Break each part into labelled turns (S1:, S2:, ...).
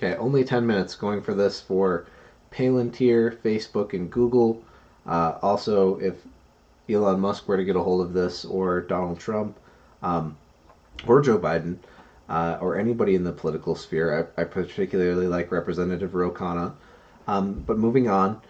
S1: Okay, only 10 minutes going for this for Palantir, Facebook, and Google. Also, if Elon Musk were to get a hold of this, or Donald Trump, um, or Joe Biden, or anybody in the political sphere, I particularly like Representative Ro Khanna. But moving on,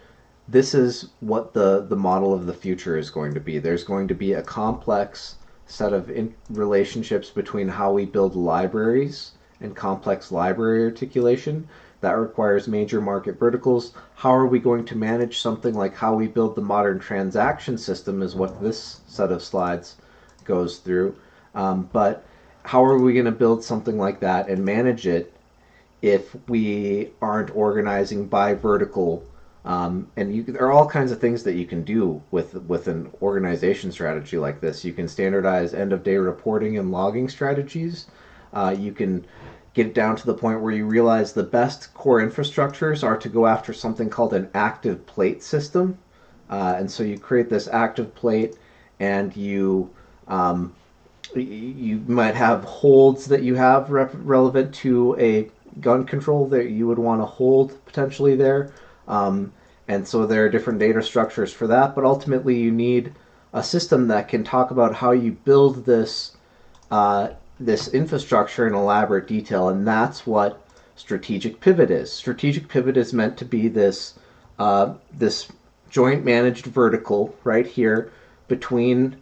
S1: this is what the model of the future is going to be. There's going to be a complex set of relationships between how we build libraries and complex library articulation that requires major market verticals. How are we going to manage something like how we build the modern transaction system is what this set of slides goes through. But how are we going to build something like that and manage it if we aren't organizing by vertical? There are all kinds of things that you can do with an organization strategy like this. You can standardize end of day reporting and logging strategies. You can get it down to the point where you realize the best core infrastructures are to go after something called an active plate system. And so you create this active plate, and you might have holds that you have relevant to a gun control that you would want to hold potentially there. And so there are different data structures for that, but ultimately you need a system that can talk about how you build this infrastructure in elaborate detail, and that's what strategic pivot is. Strategic pivot is meant to be this joint managed vertical right here between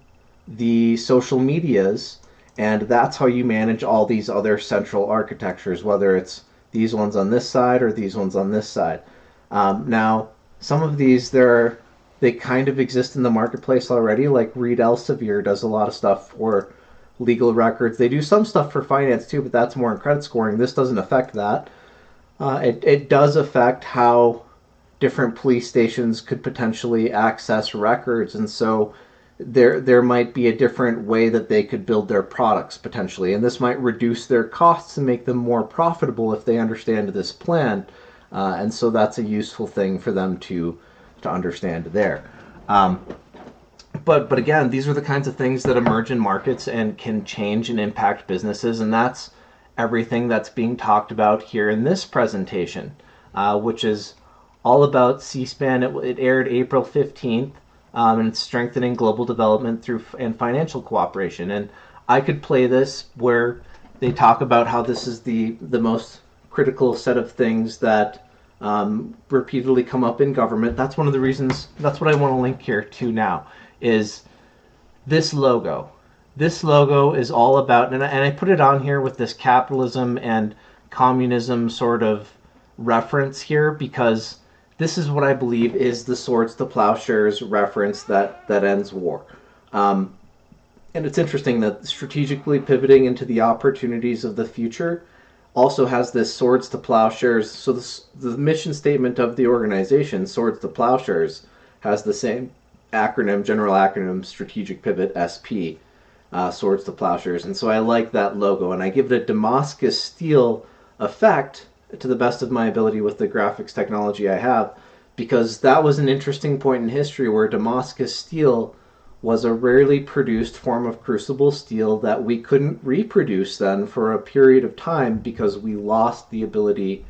S1: the social medias, and that's how you manage all these other central architectures, whether it's these ones on this side or these ones on this side. Now, some of these they kind of exist in the marketplace already. Like Reed Elsevier does a lot of stuff for legal records. They do some stuff for finance too, but that's more in credit scoring. This doesn't affect that. It does affect how different police stations could potentially access records, and so there might be a different way that they could build their products potentially, and this might reduce their costs and make them more profitable if they understand this plan. And so that's a useful thing for them to understand there. But again, these are the kinds of things that emerge in markets and can change and impact businesses, and that's everything that's being talked about here in this presentation, which is all about C-SPAN. It aired April 15th, and it's strengthening global development through and financial cooperation. And I could play this where they talk about how this is the most critical set of things that repeatedly come up in government. That's one of the reasons. That's what I want to link here to now. Is this logo. This logo is all about, and I put it on here with this capitalism and communism sort of reference here because this is what I believe is the swords to plowshares reference that ends war. And it's interesting that strategically pivoting into the opportunities of the future also has this swords to plowshares. So the mission statement of the organization, Swords to Plowshares, has the same acronym, general acronym, strategic pivot, SP, Swords to Plowshares. And so I like that logo, and I give it a Damascus steel effect to the best of my ability with the graphics technology I have, because that was an interesting point in history where Damascus steel was a rarely produced form of crucible steel that we couldn't reproduce then for a period of time because we lost the ability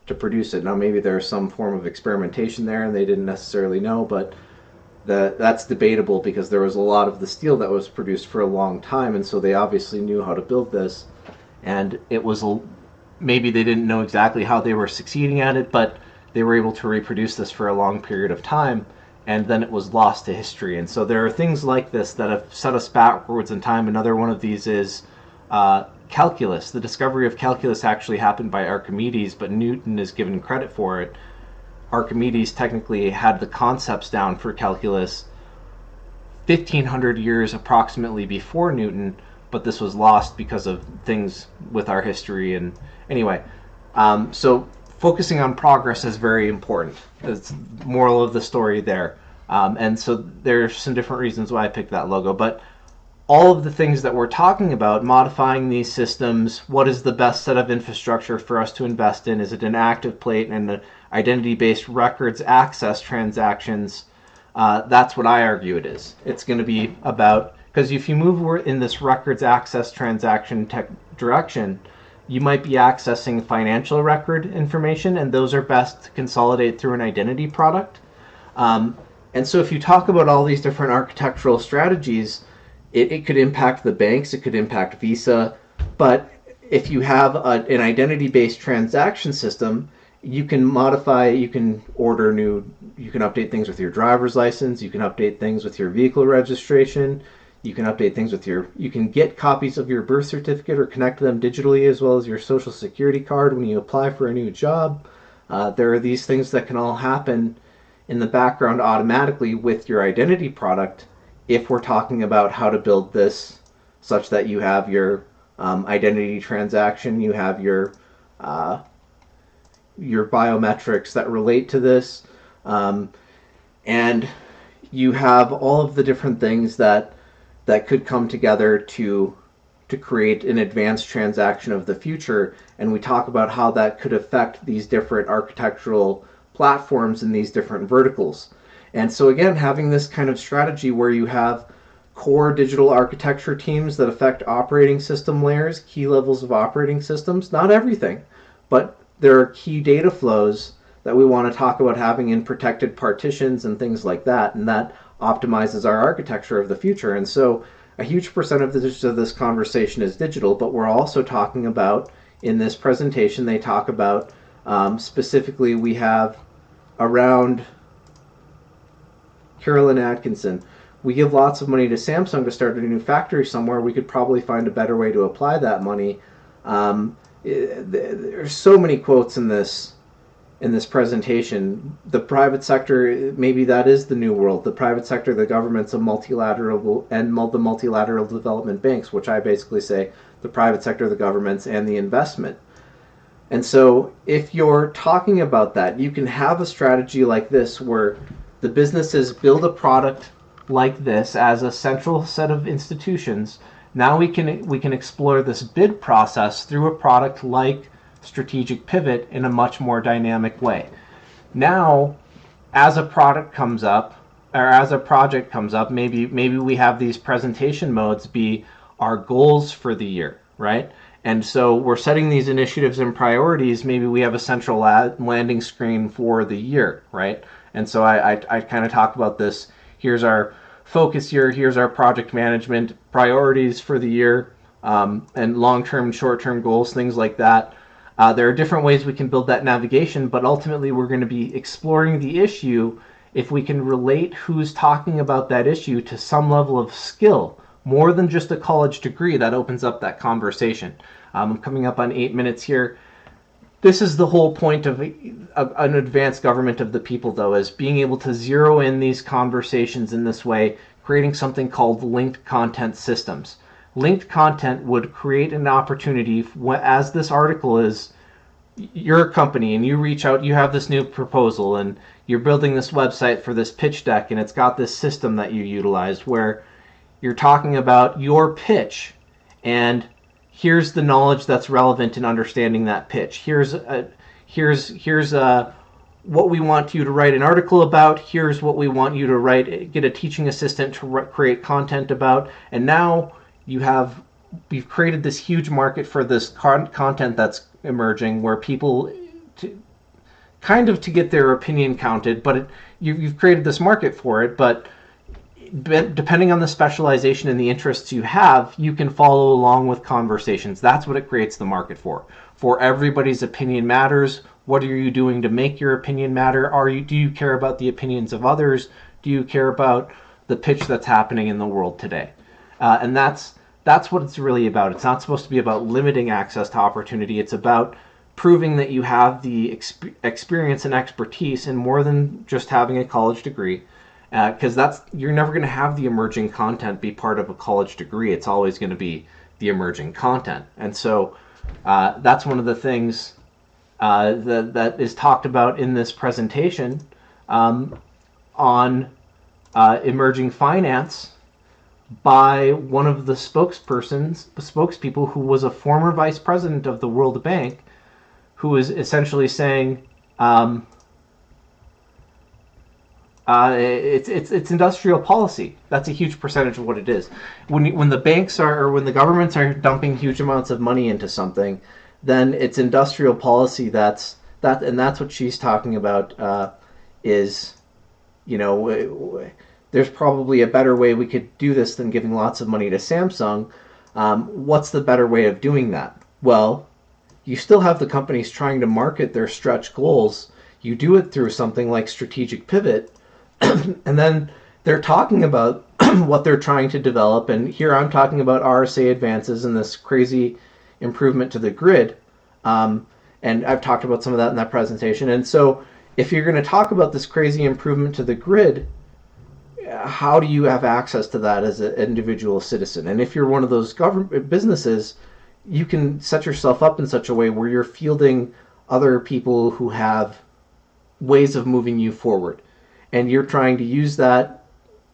S1: to produce it. Now maybe there's some form of experimentation there and they didn't necessarily know, but that's debatable because there was a lot of the steel that was produced for a long time, and so they obviously knew how to build this, and it was maybe they didn't know exactly how they were succeeding at it, but they were able to reproduce this for a long period of time, and then it was lost to history. And so there are things like this that have set us backwards in time. Another one of these is calculus. The discovery of calculus actually happened by Archimedes, but Newton is given credit for it. Archimedes technically had the concepts down for calculus 1500 years approximately before Newton, but this was lost because of things with our history. And anyway, so focusing on progress is very important. That's the moral of the story there. And so there's some different reasons why I picked that logo. But all of the things that we're talking about, modifying these systems, what is the best set of infrastructure for us to invest in? Is it an active plate and an identity-based records access transactions? That's what I argue it is. It's going to be about, because if you move in this records access transaction tech direction, you might be accessing financial record information, and those are best to consolidate through an identity product. And so if you talk about all these different architectural strategies, it could impact the banks, it could impact Visa, but if you have an identity-based transaction system, you can modify, you can order new, you can update things with your driver's license, you can update things with your vehicle registration, you can update things with you can get copies of your birth certificate or connect them digitally as well as your social security card when you apply for a new job. There are these things that can all happen in the background automatically with your identity product if we're talking about how to build this such that you have your identity transaction, you have your biometrics that relate to this, and you have all of the different things that could come together to create an advanced transaction of the future. And we talk about how that could affect these different architectural platforms in these different verticals. And so again, having this kind of strategy where you have core digital architecture teams that affect operating system layers, key levels of operating systems, not everything, but there are key data flows that we want to talk about having in protected partitions and things like that, and that optimizes our architecture of the future. And so a huge percentage of this conversation is digital, but we're also talking about, in this presentation, they talk about specifically we have around Carolyn Atkinson. We give lots of money to Samsung to start a new factory somewhere. We could probably find a better way to apply that money. There's so many quotes in this presentation. The private sector, maybe that is the new world. The private sector, the government's a multilateral, and the multilateral development banks, which I basically say the private sector, the governments, and the investment. And so if you're talking about that, you can have a strategy like this where the businesses build a product like this as a central set of institutions. Now we can explore this bid process through a product like Strategic Pivot in a much more dynamic way. Now, as a product comes up, or as a project comes up, maybe we have these presentation modes be our goals for the year, right? And so we're setting these initiatives and priorities. Maybe we have a central landing screen for the year, right? And so I kind of talk about this. Here's our focus year. Here's our project management priorities for the year, and long-term and short-term goals, things like that. There are different ways we can build that navigation, but ultimately we're going to be exploring the issue if we can relate who's talking about that issue to some level of skill, more than just a college degree. That opens up that conversation. I'm coming up on 8 minutes here. This is the whole point of an advanced government of the people, though, is being able to zero in these conversations in this way, creating something called linked content systems. Linked content would create an opportunity, as this article is, you're a company and you reach out, you have this new proposal and you're building this website for this pitch deck, and it's got this system that you utilized where you're talking about your pitch, and here's the knowledge that's relevant in understanding that pitch. Here's what we want you to write an article about. Here's what we want you to write, get a teaching assistant to create content about. And now we've created this huge market for this content that's emerging, where people to get their opinion counted, but you've created this market for it, but depending on the specialization and the interests you have, you can follow along with conversations. That's what it creates the market for. For everybody's opinion matters. What are you doing to make your opinion matter? Do you care about the opinions of others? Do you care about the pitch that's happening in the world today? And that's what it's really about. It's not supposed to be about limiting access to opportunity. It's about proving that you have the experience and expertise in more than just having a college degree. Because you're never going to have the emerging content be part of a college degree. It's always going to be the emerging content. And so that's one of the things that is talked about in this presentation on emerging finance by one of the spokespeople who was a former vice president of the World Bank, who is essentially saying it's industrial policy. That's a huge percentage of what it is. When the banks when the governments are dumping huge amounts of money into something, then it's industrial policy and that's what she's talking about, is, you know, there's probably a better way we could do this than giving lots of money to Samsung. What's the better way of doing that? Well, you still have the companies trying to market their stretch goals. You do it through something like strategic pivot, and then they're talking about what they're trying to develop. And here I'm talking about RSA advances and this crazy improvement to the grid. And I've talked about some of that in that presentation. And so if you're going to talk about this crazy improvement to the grid, how do you have access to that as an individual citizen? And if you're one of those government businesses, you can set yourself up in such a way where you're fielding other people who have ways of moving you forward. And you're trying to use that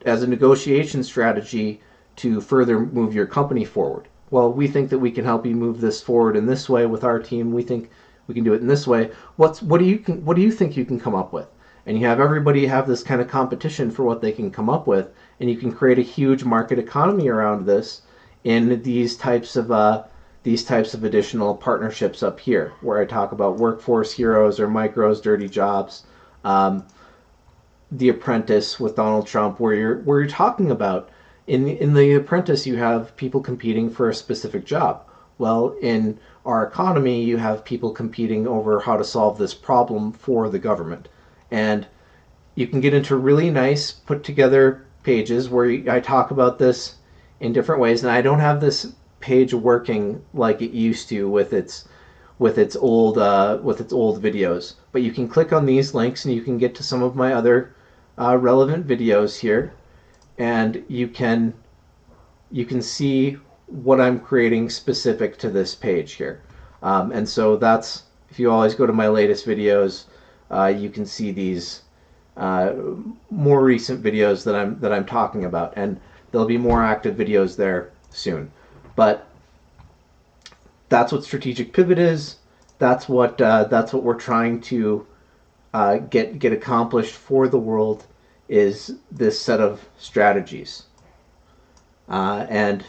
S1: as a negotiation strategy to further move your company forward. Well, we think that we can help you move this forward in this way with our team. We think we can do it in this way. What do you think you can come up with? And you have everybody have this kind of competition for what they can come up with, and you can create a huge market economy around this in these types of additional partnerships up here, where I talk about workforce heroes or micros, dirty jobs, The Apprentice with Donald Trump, where you're talking about in The Apprentice you have people competing for a specific job. Well, in our economy you have people competing over how to solve this problem for the government. And you can get into really nice put together pages where I talk about this in different ways. And I don't have this page working like it used to with its old videos, but you can click on these links and you can get to some of my other relevant videos here, and you can see what I'm creating specific to this page here. And so that's, if you always go to my latest videos, you can see these more recent videos that I'm talking about, and there'll be more active videos there soon. But that's what strategic pivot is. That's what we're trying to get accomplished for the world, is this set of strategies. And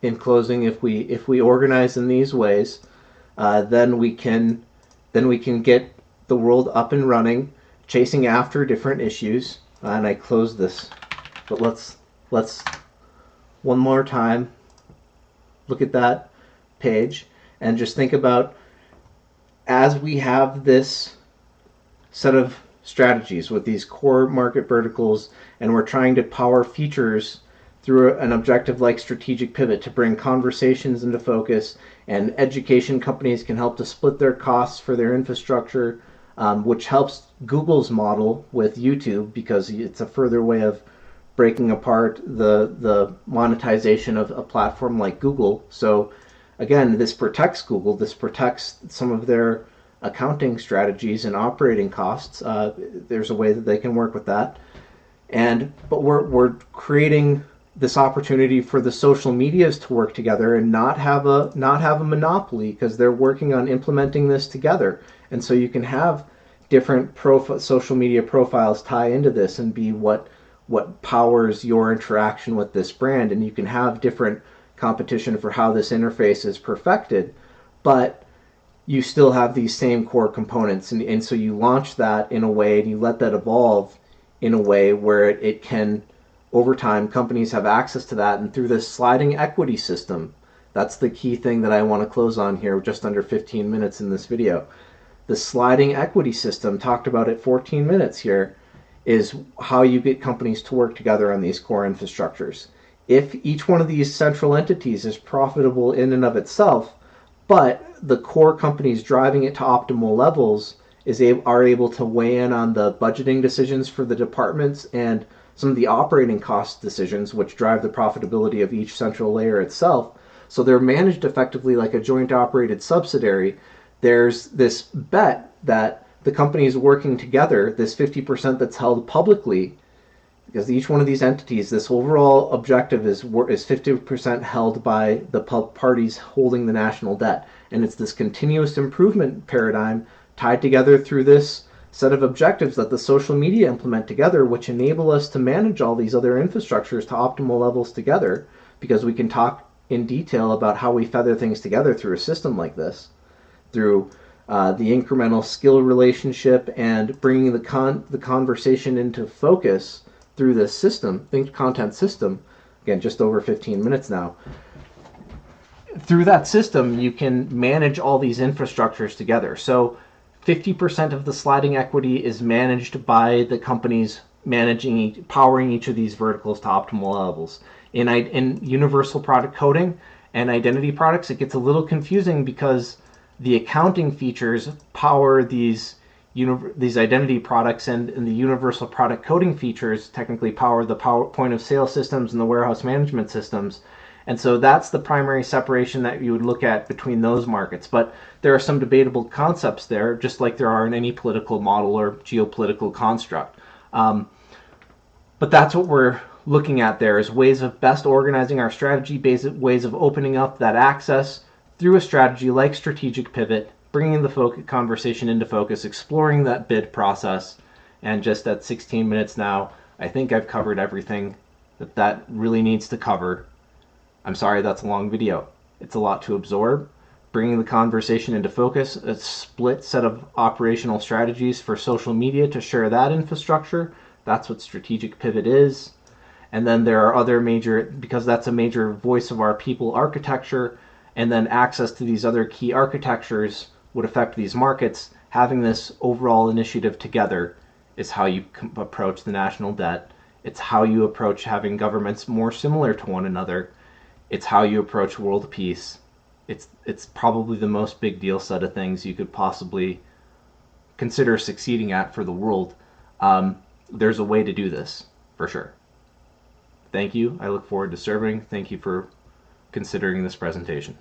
S1: in closing, if we organize in these ways, then we can get the world up and running, chasing after different issues. And I close this, but let's one more time look at that page and just think about, as we have this set of strategies with these core market verticals, and we're trying to power features through an objective like strategic pivot to bring conversations into focus, and education companies can help to split their costs for their infrastructure, which helps Google's model with YouTube, because it's a further way of breaking apart the monetization of a platform like Google. So again, this protects Google, this protects some of their accounting strategies and operating costs. There's a way that they can work with that. But we're creating this opportunity for the social medias to work together and not have a monopoly, because they're working on implementing this together. And so you can have different social media profiles tie into this and be what powers your interaction with this brand, and you can have different competition for how this interface is perfected, but you still have these same core components, and so you launch that in a way, and you let that evolve in a way where it can, over time, companies have access to that. And through this sliding equity system, that's the key thing that I want to close on here, just under 15 minutes in this video. The sliding equity system, talked about at 14 minutes here, is how you get companies to work together on these core infrastructures. If each one of these central entities is profitable in and of itself, but the core companies driving it to optimal levels are able to weigh in on the budgeting decisions for the departments and some of the operating cost decisions, which drive the profitability of each central layer itself. So they're managed effectively like a joint operated subsidiary. There's this bet that the companies working together, this 50% that's held publicly, because each one of these entities, this overall objective is 50% held by the parties holding the national debt. And it's this continuous improvement paradigm tied together through this set of objectives that the social media implement together, which enable us to manage all these other infrastructures to optimal levels together, because we can talk in detail about how we feather things together through a system like this. through the incremental skill relationship and bringing the conversation into focus through this system, think content system. Again, just over 15 minutes now. Through that system, you can manage all these infrastructures together. So 50% of the sliding equity is managed by the companies powering each of these verticals to optimal levels. In universal product coding and identity products, it gets a little confusing because the accounting features power these identity products, and the universal product coding features technically power the point of sale systems and the warehouse management systems. And so that's the primary separation that you would look at between those markets. But there are some debatable concepts there, just like there are in any political model or geopolitical construct. But that's what we're looking at there, is ways of best organizing our strategy, ways of opening up that access through a strategy like strategic pivot, bringing the conversation into focus, exploring that bid process. And just at 16 minutes now, I think I've covered everything that really needs to cover. I'm sorry that's a long video. It's a lot to absorb. Bringing the conversation into focus, a split set of operational strategies for social media to share that infrastructure. That's what strategic pivot is. And then there are other because that's a major voice of our people architecture, and then access to these other key architectures would affect these markets. Having this overall initiative together is how you approach the national debt. It's how you approach having governments more similar to one another. It's how you approach world peace. It's probably the most big deal set of things you could possibly consider succeeding at for the world. There's a way to do this, for sure. Thank you. I look forward to serving. Thank you for considering this presentation.